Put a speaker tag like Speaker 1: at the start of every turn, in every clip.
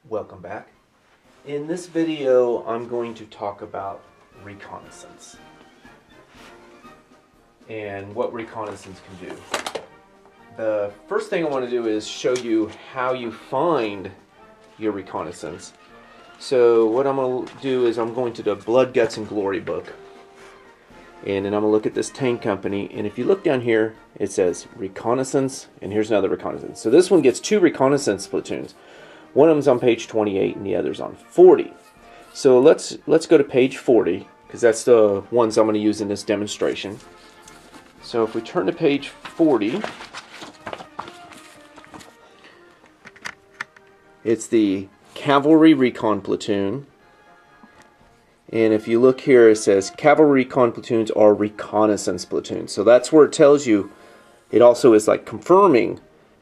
Speaker 1: Welcome back. In this video, I'm going to talk about reconnaissance and what reconnaissance can do. The first thing I want to do is show you how you find your reconnaissance. So what I'm going to do is I'm going to the Blood, Guts, and Glory book. And then I'm going to look at this tank company. And if you look down here, it says reconnaissance, and here's another reconnaissance. So this one gets 2 reconnaissance platoons. One of them's on page 28 and the other's on 40. So let's go to page 40, because that's the ones I'm going to use in this demonstration. So if we turn to page 40, it's the Cavalry Recon Platoon. And if you look here, it says Cavalry Recon Platoons are reconnaissance platoons. So that's where it tells you, it also is like confirming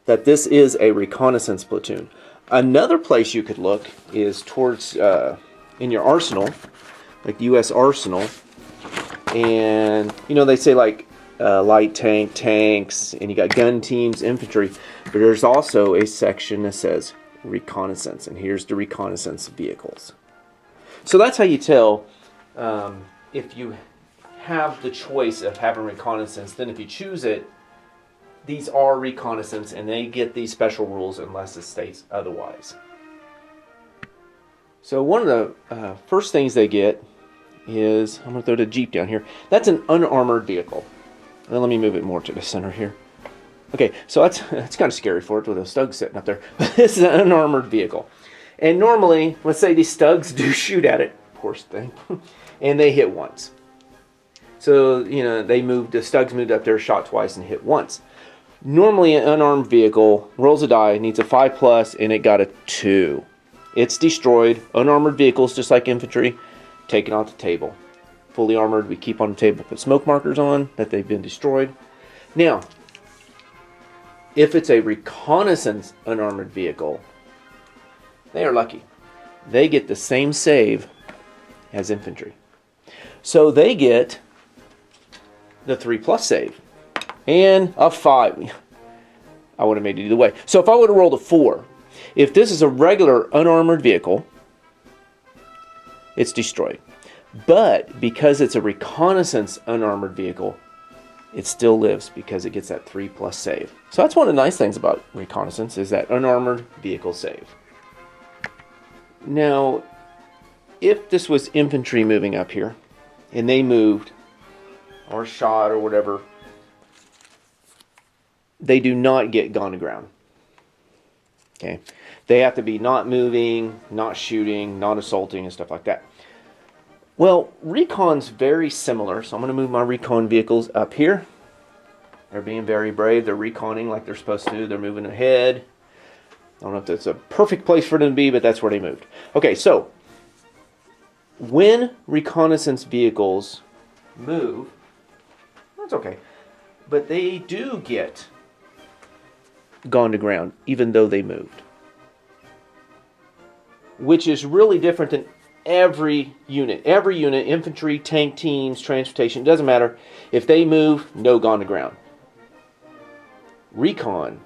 Speaker 1: that this is a reconnaissance platoon. Another place you could look is towards in your arsenal, like the U.S. Arsenal. And, you know, they say like light tank, tanks, and you got gun teams, infantry. But there's also a section that says reconnaissance. And here's the reconnaissance vehicles. So that's how you tell if you have the choice of having reconnaissance. Then if you choose it, these are reconnaissance, and they get these special rules unless it states otherwise. So one of the first things they get is, I'm going to throw the Jeep down here. That's an unarmored vehicle. And let me move it more to the center here. Okay, so that's kind of scary for it with those thugs sitting up there. But this is an unarmored vehicle. And normally, let's say these thugs do shoot at it, poor thing, and they hit once. So, you know, the thugs moved up there, shot twice, and hit once. Normally, an unarmed vehicle rolls a die, needs a 5+, and it got a 2. It's destroyed. Unarmored vehicles, just like infantry, taken off the table. Fully armored, we keep on the table, put smoke markers on that they've been destroyed. Now, if it's a reconnaissance unarmored vehicle, they are lucky. They get the same save as infantry. So they get the 3+ save. And a 5. I would have made it either way. So if I would have rolled a 4, if this is a regular unarmored vehicle, it's destroyed. But because it's a reconnaissance unarmored vehicle, it still lives because it gets that 3+ save. So that's one of the nice things about reconnaissance, is that unarmored vehicle save. Now, if this was infantry moving up here, and they moved, or shot, or whatever, they do not get gone to ground. Okay, they have to be not moving, not shooting, not assaulting, and stuff like that. Well, Recon's very similar, so I'm going to move my Recon vehicles up here. They're being very brave. They're reconning like they're supposed to. They're moving ahead. I don't know if that's a perfect place for them to be, but that's where they moved. Okay, so when reconnaissance vehicles move, that's okay, but they do get gone to ground even though they moved, which is really different than every unit. Every unit, infantry, tank teams, transportation, doesn't matter. If they move, no gone to ground. Recon,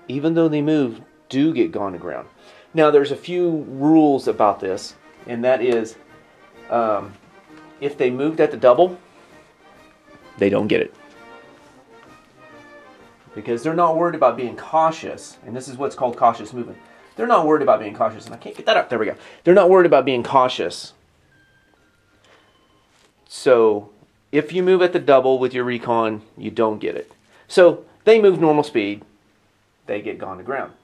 Speaker 1: even though they move, do get gone to ground. Now there's a few rules about this, and that is if they moved at the double, they don't get it. Because they're not worried about being cautious, and this is what's called cautious movement. They're not worried about being cautious, and I can't get that up. There we go. They're not worried about being cautious. So if you move at the double with your recon, you don't get it. So they move normal speed, they get gone to ground.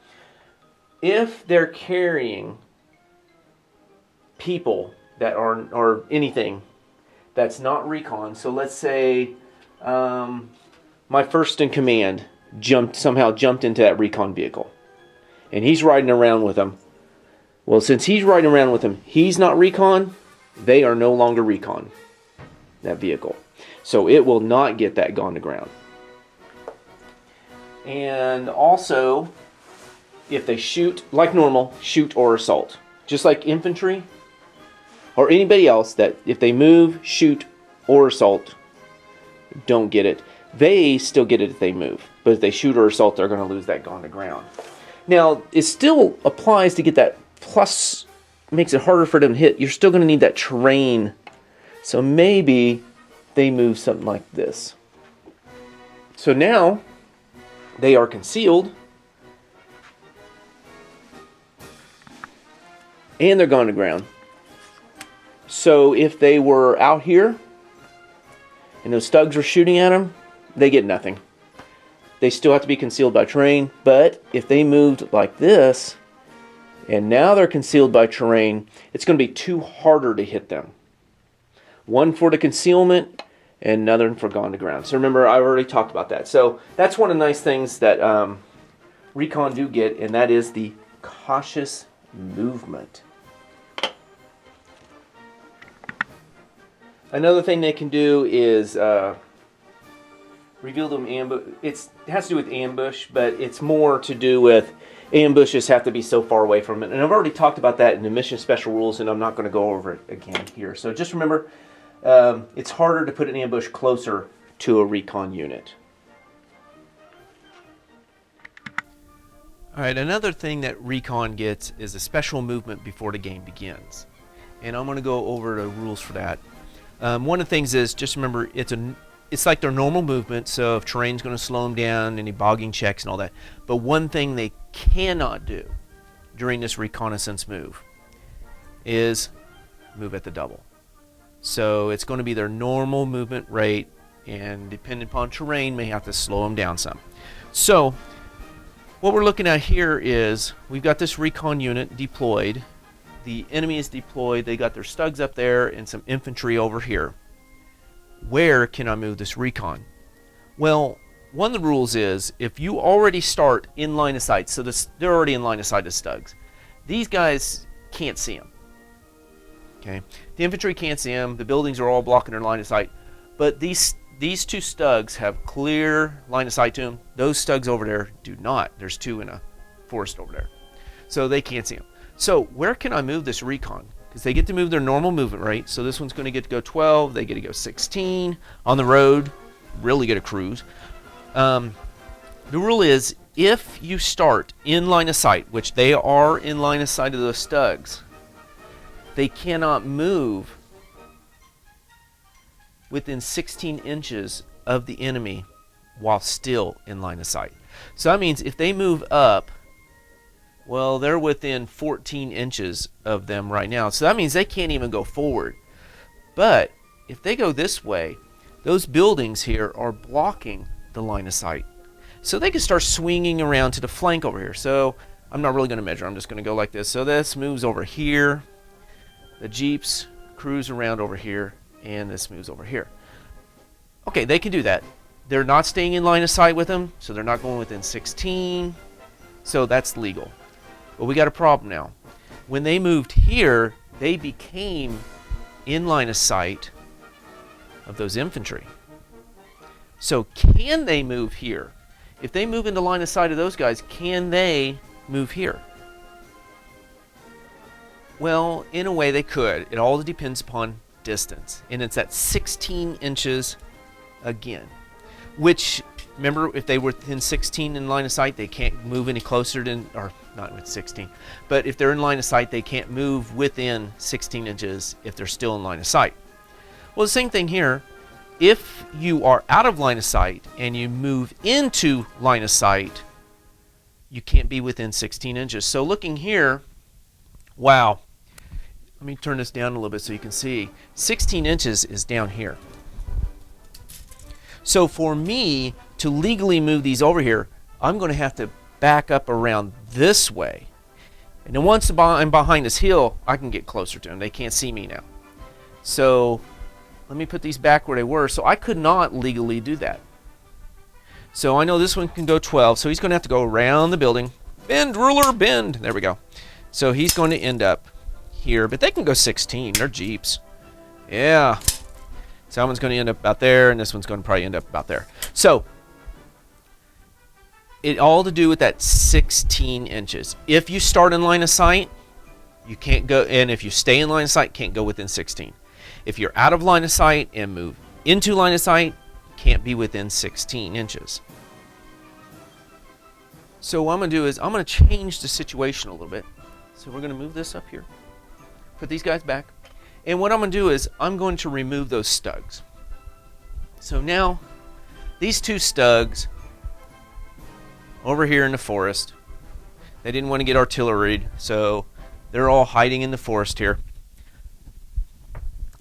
Speaker 1: If they're carrying people that are, or anything that's not recon, so let's say my first in command somehow jumped into that recon vehicle, and he's riding around with them. Well, since he's riding around with them, he's not recon, they are no longer recon, that vehicle. So it will not get that gone to ground. And also, if they shoot, like normal, shoot or assault, just like infantry or anybody else, that if they move, shoot, or assault, don't get it. They still get it if they move. But if they shoot or assault, they're going to lose that gone to ground. Now, it still applies to get that plus makes it harder for them to hit, you're still going to need that terrain. So maybe they move something like this. So now they are concealed and they're gone to ground. So if they were out here and those Stugs were shooting at them, they get nothing. They still have to be concealed by terrain, but if they moved like this, and now they're concealed by terrain, it's going to be too harder to hit them. One for the concealment, and another for gone to ground. So remember, I already talked about that. So that's one of the nice things that Recon do get, and that is the cautious movement. Another thing they can do is reveal them ambush. It has to do with ambush, but it's more to do with ambushes have to be so far away from it. And I've already talked about that in the mission special rules, and I'm not going to go over it again here. So just remember, it's harder to put an ambush closer to a recon unit. Alright, another thing that Recon gets is a special movement before the game begins. And I'm going to go over the rules for that. One of the things is, just remember, it's like their normal movement, so if terrain's going to slow them down, any bogging checks and all that. But one thing they cannot do during this reconnaissance move is move at the double. So it's going to be their normal movement rate, and depending upon terrain, may have to slow them down some. So what we're looking at here is we've got this recon unit deployed. The enemy is deployed. They got their Stugs up there and some infantry over here. Where can I move this recon? Well, one of the rules is if you already start in line of sight, so they're already in line of sight of Stugs. These guys can't see them. Okay, the infantry can't see them. The buildings are all blocking their line of sight. But these two Stugs have clear line of sight to them. Those Stugs over there do not. There's two in a forest over there, so they can't see them. So where can I move this recon? Because they get to move their normal movement rate. So this one's going to get to go 12. They get to go 16 on the road. Really get a cruise. The rule is if you start in line of sight, which they are in line of sight of those Stugs, they cannot move within 16 inches of the enemy while still in line of sight. So that means if they move up, well, they're within 14 inches of them right now. So that means they can't even go forward. But if they go this way, those buildings here are blocking the line of sight. So they can start swinging around to the flank over here. So I'm not really going to measure. I'm just going to go like this. So this moves over here. The Jeeps cruise around over here. And this moves over here. Okay, they can do that. They're not staying in line of sight with them. So they're not going within 16. So that's legal. But we got a problem now. When they moved here, they became in line of sight of those infantry. So can they move here? If they move into line of sight of those guys, can they move here? Well, in a way they could. It all depends upon distance. And it's at 16 inches again. Which, remember, if they were within 16 in line of sight, they can't move any closer than, or not with 16, but if they're in line of sight, they can't move within 16 inches if they're still in line of sight. Well, the same thing here. If you are out of line of sight and you move into line of sight, you can't be within 16 inches. So looking here, wow, let me turn this down a little bit so you can see. 16 inches is down here. So for me to legally move these over here, I'm going to have to back up around this way. And then once I'm behind this hill, I can get closer to them. They can't see me now. So let me put these back where they were. So I could not legally do that. So I know this one can go 12. So he's going to have to go around the building. Bend, ruler, bend. There we go. So he's going to end up here. But they can go 16. They're Jeeps. Yeah. So that one's going to end up about there. And this one's going to probably end up about there. So it all to do with that 16 inches. If you start in line of sight, you can't go, and if you stay in line of sight, can't go within 16. If you're out of line of sight and move into line of sight, can't be within 16 inches. So what I'm going to do is I'm going to change the situation a little bit. So we're going to move this up here. Put these guys back. And what I'm going to do is I'm going to remove those stugs. So now these two stugs over here in the forest, they didn't want to get artilleried, so they're all hiding in the forest here.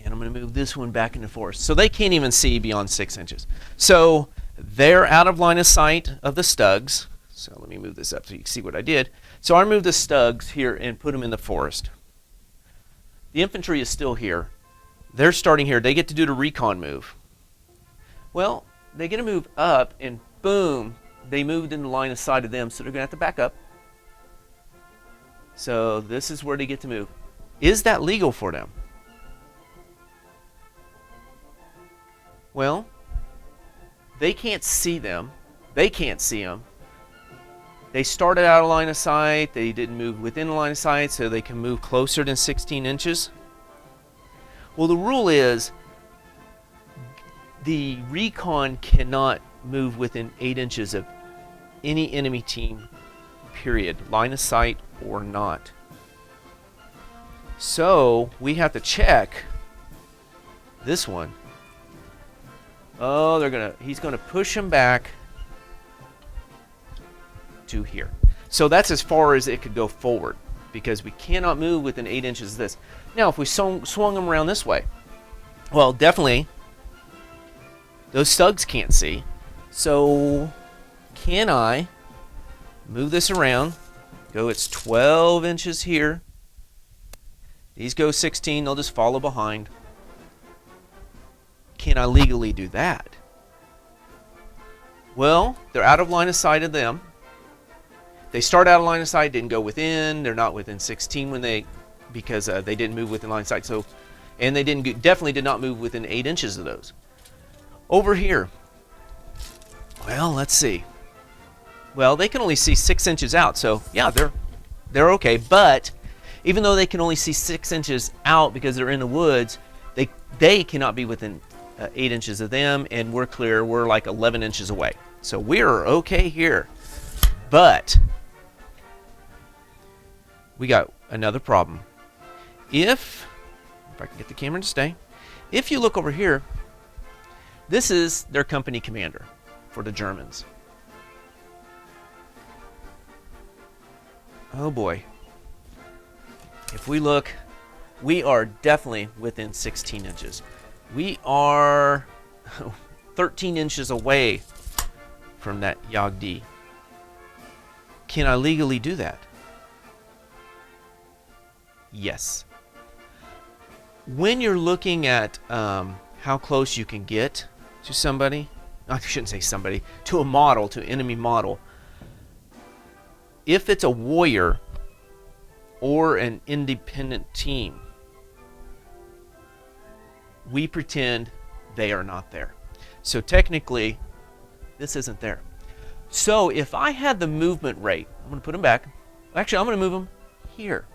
Speaker 1: And I'm going to move this one back in the forest. So they can't even see beyond 6 inches. So they're out of line of sight of the stugs. So let me move this up so you can see what I did. So I removed the stugs here and put them in the forest. The infantry is still here. They're starting here. They get to do the recon move. Well, they get to move up, and boom, they moved in the line of sight of them, so they're going to have to back up. So this is where they get to move. Is that legal for them? Well, they can't see them. They can't see them. They started out of line of sight. They didn't move within the line of sight, so they can move closer than 16 inches. Well, the rule is the recon cannot move within 8 inches of any enemy team, period, line of sight or not. So we have to check this one. Oh, he's gonna push him back to here. So that's as far as it could go forward, because we cannot move within 8 inches of this. Now, if we swung them around this way, well, definitely those stugs can't see. So can I move this around? Go, it's 12 inches here. These go 16, they'll just follow behind. Can I legally do that? Well, they're out of line of sight of them. They start out of line of sight, didn't go within. They're not within 16 because they didn't move within line of sight. So, and they definitely did not move within 8 inches of those. Over here, well, let's see. Well, they can only see 6 inches out, so yeah, they're okay. But even though they can only see 6 inches out because they're in the woods, they cannot be within 8 inches of them, and we're clear. We're like 11 inches away, so we're okay here. But we got another problem. If I can get the camera to stay, if you look over here, this is their company commander for the Germans. Oh boy. If we look, we are definitely within 16 inches. We are 13 inches away from that Yagdi. Can I legally do that? Yes. When you're looking at how close you can get to somebody, I shouldn't say somebody, to a model, to an enemy model, if it's a warrior or an independent team, we pretend they are not there. So technically, this isn't there. So if I had the movement rate, I'm going to put them back. Actually, I'm going to move them here.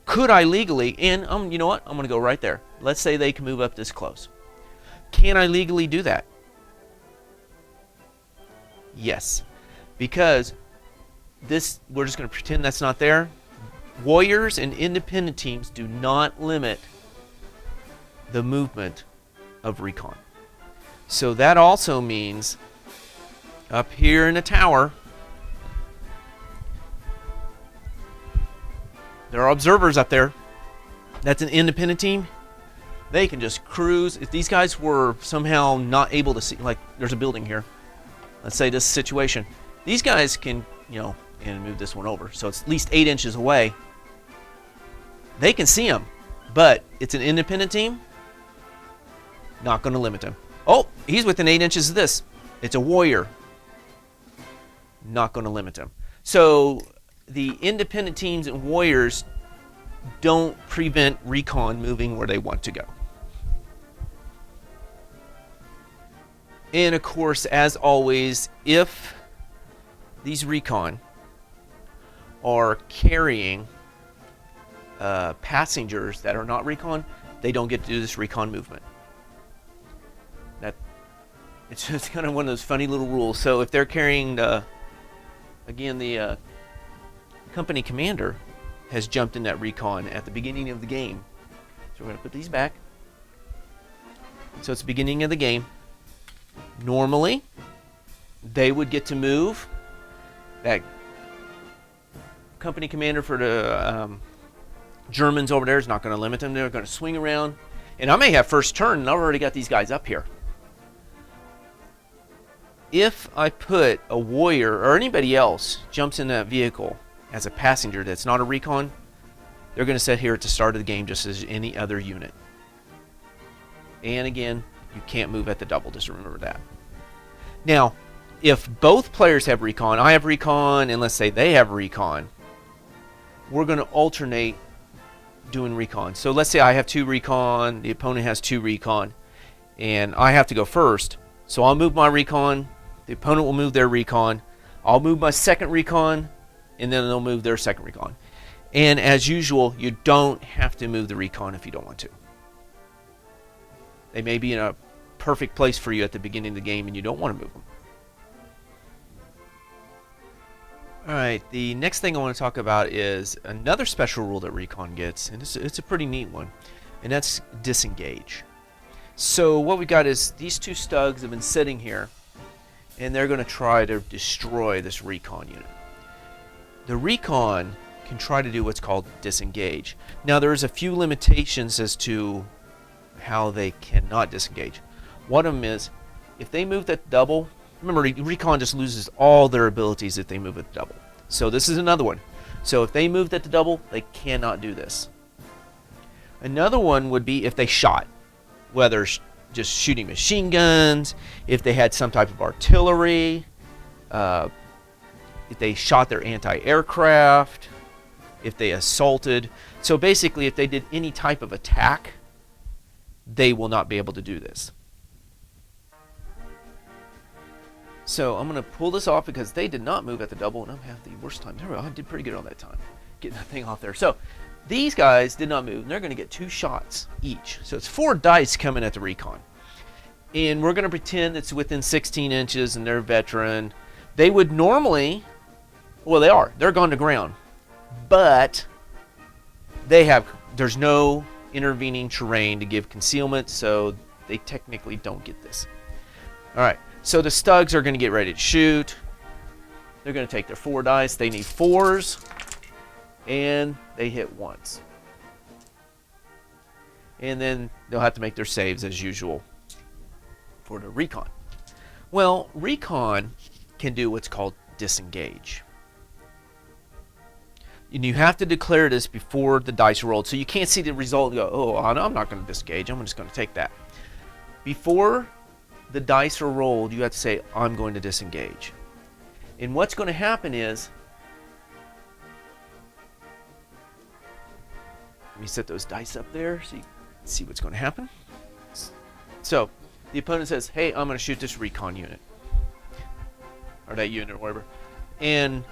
Speaker 1: Could I legally, and you know what? I'm going to go right there. Let's say they can move up this close. Can I legally do that? Yes. Because we're just going to pretend that's not there. Warriors and independent teams do not limit the movement of recon. So that also means up here in the tower, there are observers up there. That's an independent team. They can just cruise. If these guys were somehow not able to see, like there's a building here. Let's say this situation. These guys can, and move this one over. So it's at least 8 inches away. They can see them, but it's an independent team. Not going to limit them. Oh, he's within 8 inches of this. It's a warrior. Not going to limit them. So the independent teams and warriors don't prevent recon moving where they want to go. And of course, as always, if these recon are carrying passengers that are not recon, they don't get to do this recon movement. It's just kind of one of those funny little rules. So if they're carrying the company commander has jumped in that recon at the beginning of the game. So we're going to put these back. So it's the beginning of the game. Normally, they would get to move. That company commander for the Germans over there is not going to limit them. They're going to swing around. And I may have first turn, and I've already got these guys up here. If I put a warrior or anybody else jumps in that vehicle as a passenger that's not a recon, they're going to sit here at the start of the game just as any other unit. And again, you can't move at the double, just remember that. Now, if both players have recon, I have recon, and let's say they have recon, we're going to alternate doing recon. So let's say I have 2 recon, the opponent has 2 recon, and I have to go first. So I'll move my recon, the opponent will move their recon, I'll move my second recon, and then they'll move their second recon. And as usual, you don't have to move the recon if you don't want to. They may be in a perfect place for you at the beginning of the game and you don't want to move them. Alright, the next thing I want to talk about is another special rule that Recon gets, and it's a pretty neat one, and that's Disengage. So what we got is these 2 Stugs have been sitting here, and they're going to try to destroy this Recon unit. The Recon can try to do what's called Disengage. Now there's a few limitations as to how they cannot disengage. One of them is, if they move that double, remember Recon just loses all their abilities if they move at the double. So this is another one. So if they moved at the double, they cannot do this. Another one would be if they shot, whether just shooting machine guns, if they had some type of artillery, if they shot their anti-aircraft, if they assaulted. So basically, if they did any type of attack, they will not be able to do this. So I'm going to pull this off because they did not move at the double, and I'm having the worst time. I did pretty good on that time, getting that thing off there. So these guys did not move, and they're going to get 2 shots each. So it's 4 dice coming at the Recon. And we're going to pretend it's within 16 inches, and they're veteran. They would normally, well, they are. They're gone to ground. But there's no intervening terrain to give concealment, so they technically don't get this. All right. So the Stugs are going to get ready to shoot. They're going to take their 4 dice. They need 4s. And they hit once. And then they'll have to make their saves as usual for the Recon. Well, Recon can do what's called Disengage. And you have to declare this before the dice are rolled. So you can't see the result and go, oh, I'm not going to disengage. I'm just going to take that. Before the dice are rolled, you have to say, I'm going to disengage. And what's going to happen is, let me set those dice up there so you can see what's going to happen. So the opponent says, hey, I'm going to shoot this Recon unit. Or that unit or whatever. And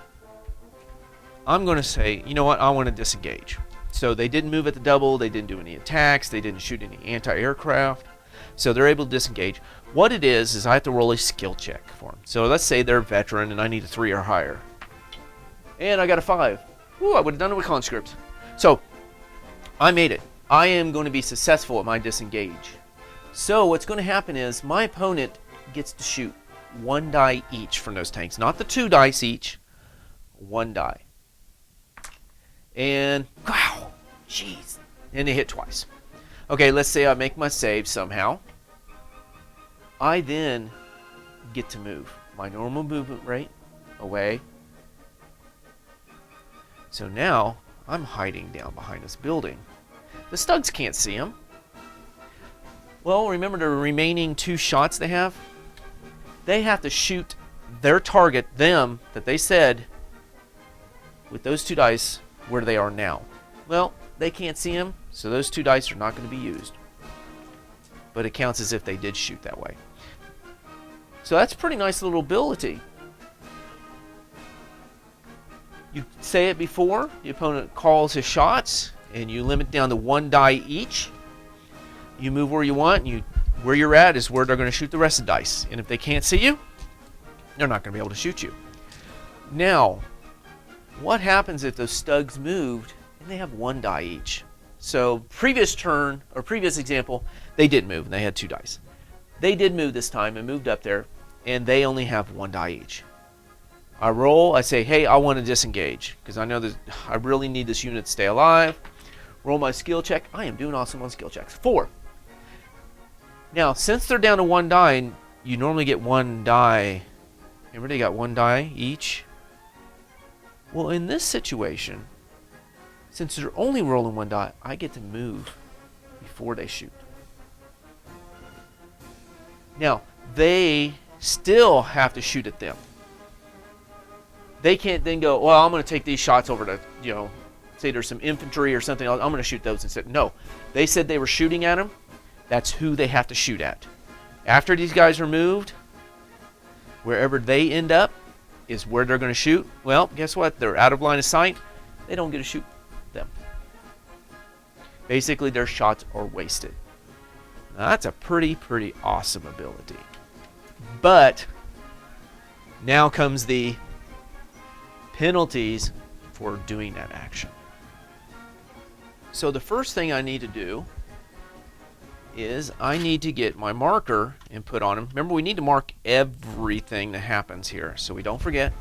Speaker 1: I'm going to say, you know what, I want to disengage. So they didn't move at the double, they didn't do any attacks, they didn't shoot any anti-aircraft. So they're able to disengage. What it is I have to roll a skill check for them. So let's say they're a veteran and I need a 3 or higher. And I got a 5. Ooh, I would have done it with conscript. So I made it. I am going to be successful at my disengage. So what's going to happen is my opponent gets to shoot 1 die each from those tanks. Not the 2 dice each. 1 die. And, wow, jeez. And they hit twice. Okay, let's say I make my save somehow. I then get to move my normal movement rate away. So now I'm hiding down behind this building. The Stugs can't see him. Well, remember the remaining 2 shots they have? They have to shoot their target, them, that they said, with those 2 dice where they are now. Well, they can't see him, so those 2 dice are not going to be used. But it counts as if they did shoot that way. So that's a pretty nice little ability. You say it before, the opponent calls his shots, and you limit down to 1 die each. You move where you want, and where you're at is where they're going to shoot the rest of the dice. And if they can't see you, they're not going to be able to shoot you. Now, what happens if those stugs moved and they have 1 die each? So previous turn, or previous example, they did move and they had 2 dice. They did move this time and moved up there, and they only have 1 die each. I roll, I say, hey, I want to disengage, because I know that I really need this unit to stay alive. Roll my skill check. I am doing awesome on skill checks. 4. Now, since they're down to 1 die, you normally get 1 die. Remember, they got 1 die each. Well, in this situation, since they're only rolling 1 die, I get to move before they shoot. Now, they still have to shoot at them. They can't then go, well, I'm going to take these shots over to, say there's some infantry or something else. I'm going to shoot those instead. No, they said they were shooting at them. That's who they have to shoot at. After these guys are moved, wherever they end up is where they're going to shoot. Well, guess what? They're out of line of sight. They don't get to shoot them. Basically, their shots are wasted. Now, that's a pretty awesome ability. But now comes the penalties for doing that action. So the first thing I need to do is I need to get my marker and put on them. Remember, we need to mark everything that happens here so we don't forget.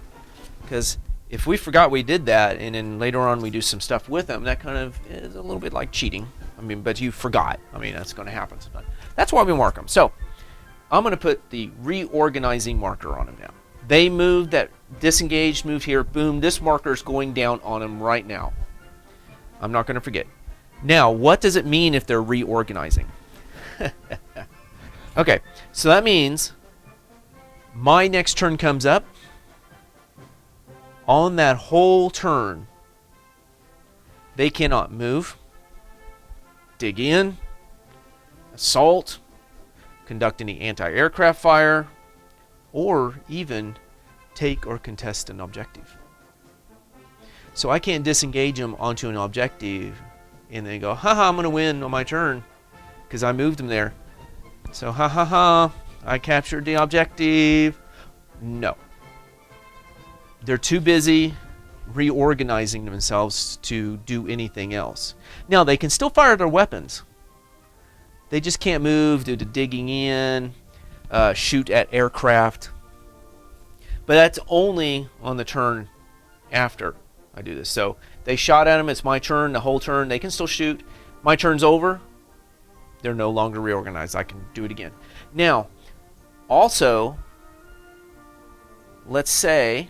Speaker 1: Because if we forgot we did that and then later on we do some stuff with them, that kind of is a little bit like cheating. But you forgot. That's going to happen sometimes. That's why we mark them. So I'm going to put the reorganizing marker on them now. They moved, that disengaged moved here. Boom, this marker is going down on them right now. I'm not going to forget. Now, what does it mean if they're reorganizing? Okay, so that means my next turn comes up. On that whole turn, they cannot move, dig in, assault, conduct any anti-aircraft fire, or even take or contest an objective. So I can't disengage them onto an objective and then go, haha, I'm going to win on my turn because I moved them there. So, I captured the objective. No. They're too busy reorganizing themselves to do anything else. Now, they can still fire their weapons. They just can't move due to digging in, shoot at aircraft. But that's only on the turn after I do this. So they shot at them. It's my turn. The whole turn, they can still shoot. My turn's over. They're no longer reorganized. I can do it again. Now, also, let's say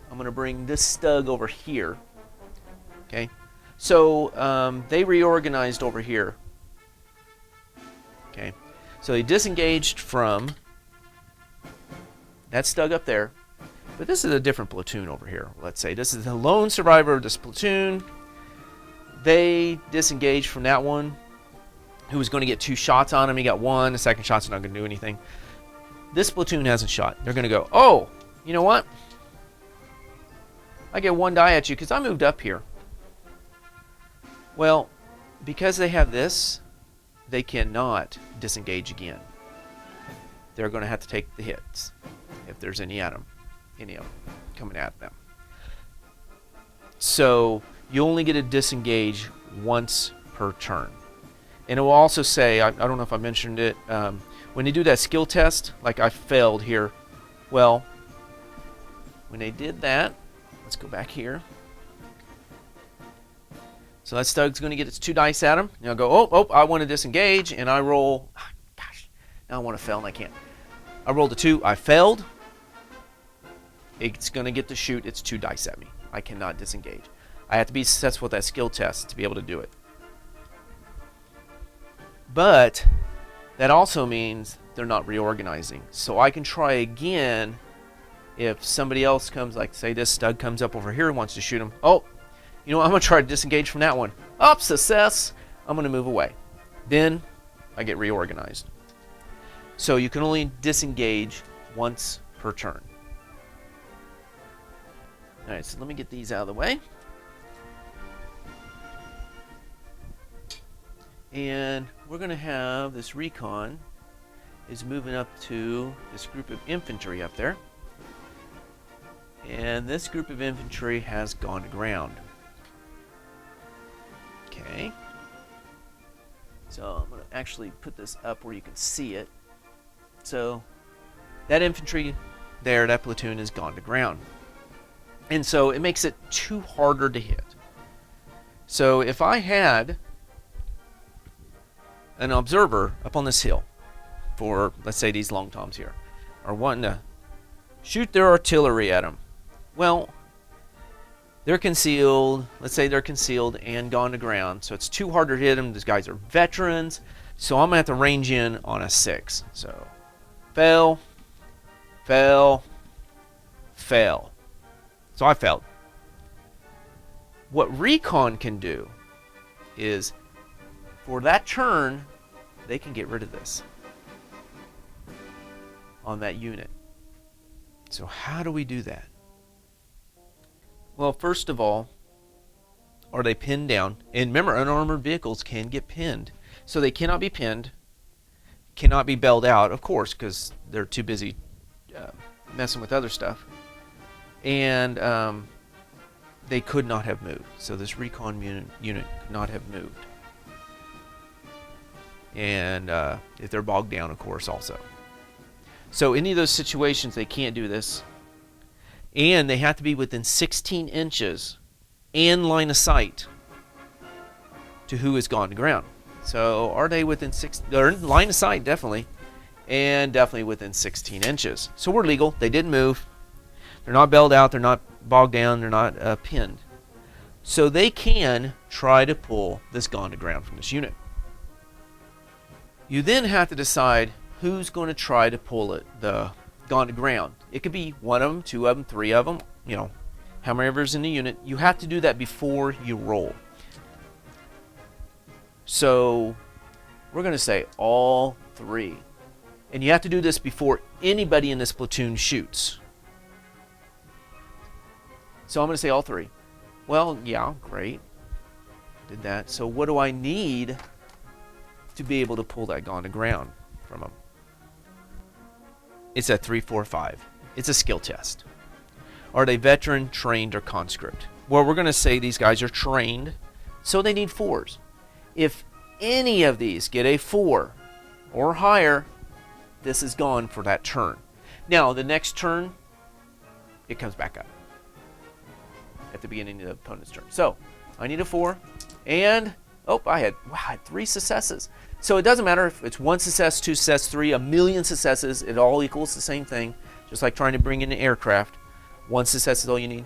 Speaker 1: I'm going to bring this stug over here. Okay. So they reorganized over here. Okay. So they disengaged from that stug up there. But this is a different platoon over here. Let's say this is the lone survivor of this platoon. They disengaged from that one who was going to get 2 shots on him. He got 1. The second shot's not going to do anything. This platoon hasn't shot. They're going to go, oh, you know what? I get 1 die at you because I moved up here. Well, because they have this, they cannot disengage again. They're going to have to take the hits if there's any of them coming at them. So you only get to disengage once per turn. And it will also say, I don't know if I mentioned it, when they do that skill test, like I failed here, well, when they did that, let's go back here. So that stug's going to get its 2 dice at him. Now go, oh, I want to disengage, and I roll, gosh, now I want to fail and I can't. I rolled a 2, I failed. It's going to get to shoot its 2 dice at me. I cannot disengage. I have to be successful with that skill test to be able to do it. But that also means they're not reorganizing. So I can try again if somebody else comes, like say this stug comes up over here and wants to shoot him. Oh, you know what? I'm going to try to disengage from that one. Up, success. I'm going to move away. Then I get reorganized. So you can only disengage once per turn. All right, so let me get these out of the way. And we're going to have this Recon is moving up to this group of infantry up there. And this group of infantry has gone to ground. Okay. So I'm going to actually put this up where you can see it. So that infantry there, that platoon, has gone to ground. And so it makes it too harder to hit. So if I had an observer up on this hill for, let's say, these long toms here, are wanting to shoot their artillery at them. Well, they're concealed. Let's say they're concealed and gone to ground. So it's too hard to hit them. These guys are veterans. So I'm going to have to range in on a 6. So fail, fail, fail. So I failed. What Recon can do is, for that turn, they can get rid of this on that unit. So how do we do that? Well, first of all, are they pinned down? And remember, unarmored vehicles can get pinned. So they cannot be pinned, cannot be bailed out, of course, because they're too busy messing with other stuff. And they could not have moved. So this Recon unit could not have moved. And if they're bogged down, of course, also. So any of those situations, they can't do this. And they have to be within 16 inches and line of sight to who has gone to ground. So are they within they're in line of sight, definitely. And definitely within 16 inches. So we're legal. They didn't move. They're not bailed out. They're not bogged down. They're not pinned. So they can try to pull this gone to ground from this unit. You then have to decide who's going to try to pull it, the gone to ground. It could be one of them, two of them, three of them, you know, how many ever is in the unit. You have to do that before you roll. So we're going to say all 3. And you have to do this before anybody in this platoon shoots. So I'm going to say all 3. Well, yeah, great. Did that. So what do I need to be able to pull that gone to ground from them? It's a 3, 4, 5. It's a skill test. Are they veteran, trained, or conscript? Well, we're going to say these guys are trained, so they need 4s. If any of these get a 4 or higher, this is gone for that turn. Now, the next turn, it comes back up at the beginning of the opponent's turn. So, I need a 4, and, I had 3 successes. So it doesn't matter if it's 1 success, 2 success, 3, a million successes. It all equals the same thing. Just like trying to bring in an aircraft. 1 success is all you need.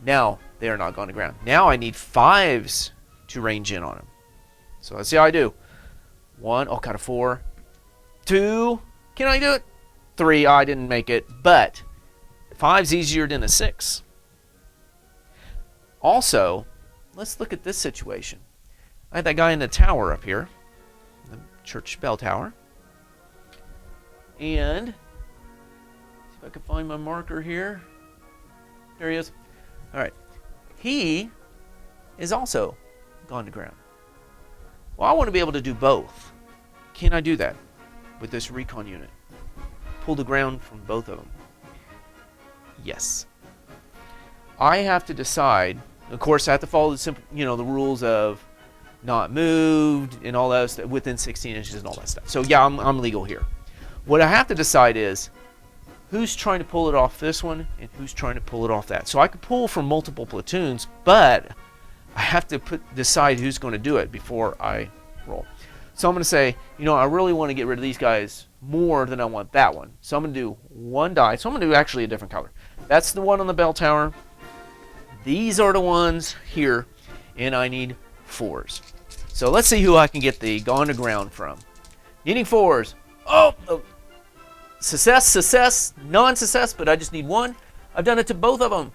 Speaker 1: Now, they are not gone to ground. Now I need 5s to range in on them. So let's see how I do. 1, got a 4. 2, can I do it? 3, I didn't make it. But 5's easier than a 6. Also, let's look at this situation. I had that guy in the tower up here. The church bell tower. And see if I can find my marker here. There he is. All right. He is also gone to ground. Well, I want to be able to do both. Can I do that with this Recon unit? Pull the ground from both of them. Yes. I have to decide. Of course, I have to follow the simple, the rules of not moved and all that stuff, within 16 inches and all that stuff. So yeah, I'm legal here. What I have to decide is who's trying to pull it off this one and who's trying to pull it off that. So I could pull from multiple platoons, but I have to decide who's going to do it before I roll. So I'm going to say, I really want to get rid of these guys more than I want that one. So I'm going to do 1 die. So I'm going to do actually a different color. That's the one on the bell tower. These are the ones here, and I need 4s. So let's see who I can get the gone to ground from. Needing 4s. Success, non-success, but I just need 1. I've done it to both of them.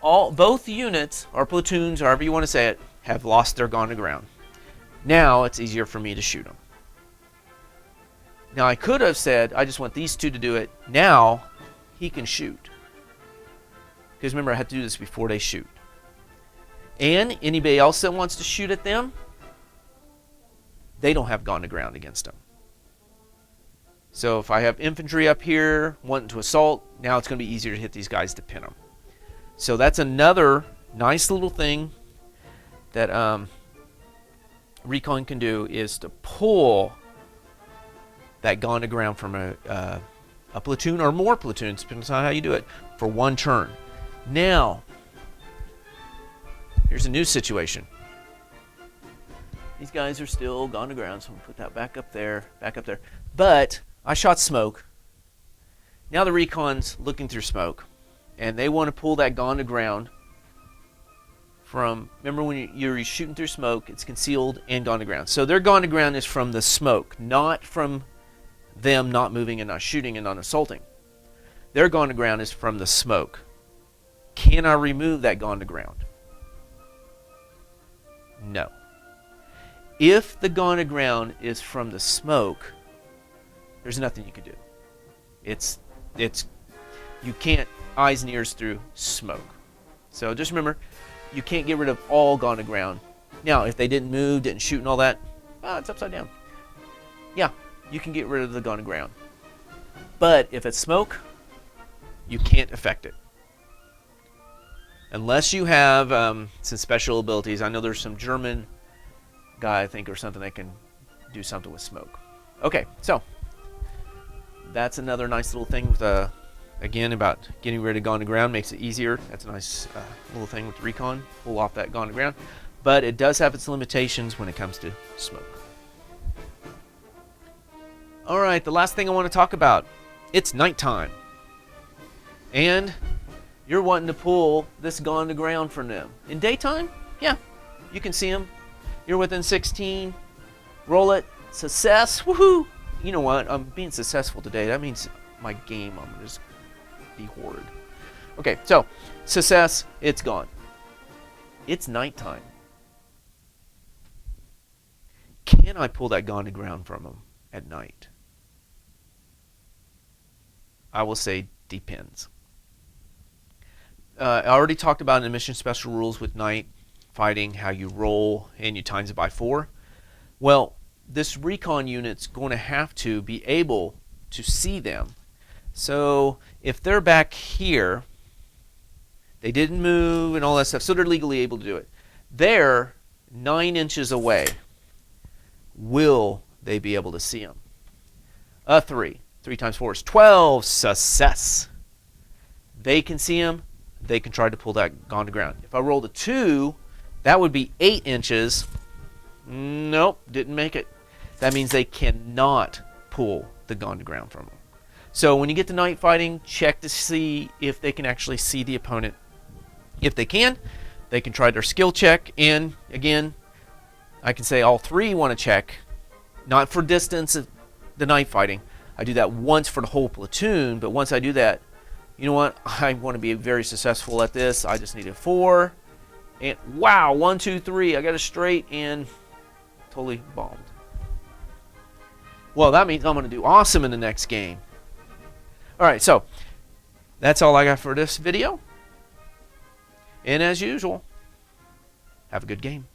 Speaker 1: Both units, or platoons, however you want to say it, have lost their gone to ground. Now it's easier for me to shoot them. Now I could have said, I just want these 2 to do it. Now he can shoot. Because remember, I have to do this before they shoot. And anybody else that wants to shoot at them, they don't have gone to ground against them. So if I have infantry up here wanting to assault, now it's going to be easier to hit these guys to pin them. So that's another nice little thing that Recon can do, is to pull that gun to ground from a platoon or more platoons, depends on how you do it, for one turn. Now, here's a new situation. These guys are still gone to ground, so I'm going to put that back up there, But I shot smoke. Now the Recon's looking through smoke, and they want to pull that gone to ground from, remember when you're shooting through smoke, it's concealed and gone to ground. So their gone to ground is from the smoke, not from them not moving and not shooting and not assaulting. Their gone to ground is from the smoke. Can I remove that gone to ground? No. If the gone to ground is from the smoke, there's nothing you can do. It's you can't eyes and ears through smoke. So just remember, you can't get rid of all gone to ground. Now, if they didn't move, didn't shoot and all that, it's upside down. Yeah, you can get rid of the gone to ground. But if it's smoke, you can't affect it. Unless you have some special abilities. I know there's some German guy, I think, or something that can do something with smoke. Okay, so that's another nice little thing with again, about getting rid of gone to ground. Makes it easier. That's a nice little thing with Recon. Pull off that gone to ground. But it does have its limitations when it comes to smoke. Alright, the last thing I want to talk about. It's nighttime. And you're wanting to pull this gone to ground from them. In daytime, yeah, you can see them. You're within 16. Roll it. Success. Woohoo! You know what? I'm being successful today. That means my game, I'm just be horrid. Okay, so success. It's gone. It's nighttime. Can I pull that gone to ground from them at night? I will say depends. I already talked about in mission special rules with night fighting, how you roll and you times it by 4. Well, this Recon unit's going to have to be able to see them. So if they're back here, they didn't move and all that stuff, so they're legally able to do it. They're 9 inches away. Will they be able to see them? 3. 3 times 4 is 12. Success. They can see them. They can try to pull that gone to ground. If I rolled a 2, that would be 8 inches. Nope, didn't make it. That means they cannot pull the gone to ground from them. So when you get to night fighting, check to see if they can actually see the opponent. If they can try their skill check. And again, I can say all 3 want to check. Not for distance of the night fighting. I do that once for the whole platoon, but once I do that, you know what? I want to be very successful at this. I just need a 4. And wow, 1, 2, 3. I got it straight and totally bombed. Well, that means I'm going to do awesome in the next game. Alright, so that's all I got for this video. And as usual, have a good game.